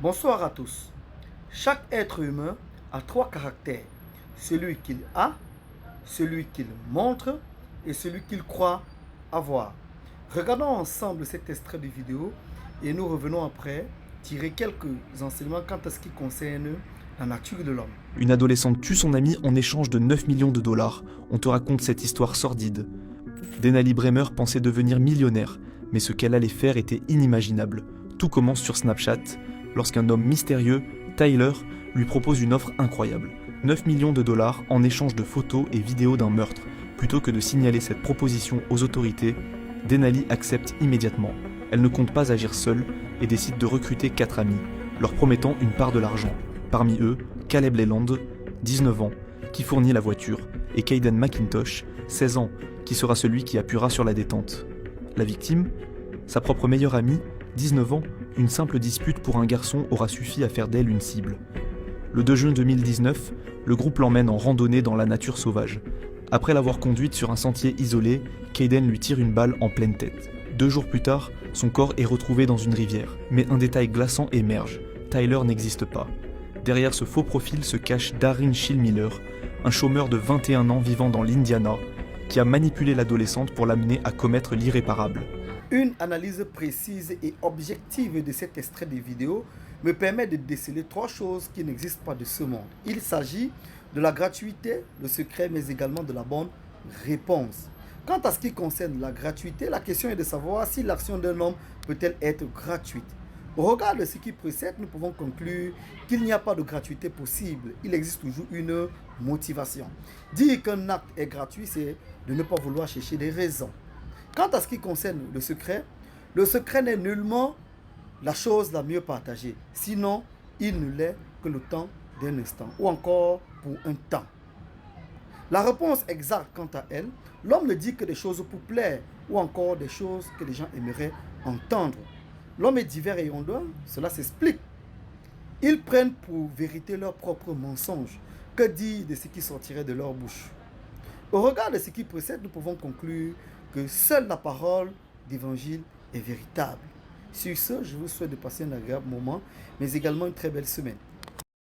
Bonsoir à tous. Chaque être humain a trois caractères. Celui qu'il a, celui qu'il montre et celui qu'il croit avoir. Regardons ensemble cet extrait de vidéo et nous revenons après tirer quelques enseignements quant à ce qui concerne la nature de l'homme. Une adolescente tue son ami en échange de 9 millions de dollars. On te raconte cette histoire sordide. Denali Bremer pensait devenir millionnaire, mais ce qu'elle allait faire était inimaginable. Tout commence sur Snapchat, lorsqu'un homme mystérieux, Tyler, lui propose une offre incroyable. 9 millions de dollars en échange de photos et vidéos d'un meurtre. Plutôt que de signaler cette proposition aux autorités, Denali accepte immédiatement. Elle ne compte pas agir seule et décide de recruter 4 amis, leur promettant une part de l'argent. Parmi eux, Caleb Leland, 19 ans, qui fournit la voiture, et Caden McIntosh, 16 ans, qui sera celui qui appuiera sur la détente. La victime, sa propre meilleure amie, 19 ans, une simple dispute pour un garçon aura suffi à faire d'elle une cible. Le 2 juin 2019, le groupe l'emmène en randonnée dans la nature sauvage. Après l'avoir conduite sur un sentier isolé, Caden lui tire une balle en pleine tête. 2 jours plus tard, son corps est retrouvé dans une rivière. Mais un détail glaçant émerge. Tyler n'existe pas. Derrière ce faux profil se cache Darin Schillmiller, un chômeur de 21 ans vivant dans l'Indiana, qui a manipulé l'adolescente pour l'amener à commettre l'irréparable. Une analyse précise et objective de cet extrait de vidéo me permet de déceler 3 choses qui n'existent pas de ce monde. Il s'agit de la gratuité, le secret, mais également de la bonne réponse. Quant à ce qui concerne la gratuité, la question est de savoir si l'action d'un homme peut-elle être gratuite. Au regard de ce qui précède, nous pouvons conclure qu'il n'y a pas de gratuité possible. Il existe toujours une motivation. Dire qu'un acte est gratuit, c'est de ne pas vouloir chercher des raisons. Quant à ce qui concerne le secret n'est nullement la chose la mieux partagée. Sinon, il ne l'est que le temps d'un instant, ou encore pour un temps. La réponse exacte quant à elle, l'homme ne dit que des choses pour plaire, ou encore des choses que les gens aimeraient entendre. L'homme est divers et ondin, cela s'explique. Ils prennent pour vérité leurs propres mensonges. Que dire de ce qui sortirait de leur bouche? Au regard de ce qui précède, nous pouvons conclure que seule la parole d'évangile est véritable. Sur ce, je vous souhaite de passer un agréable moment, mais également une très belle semaine.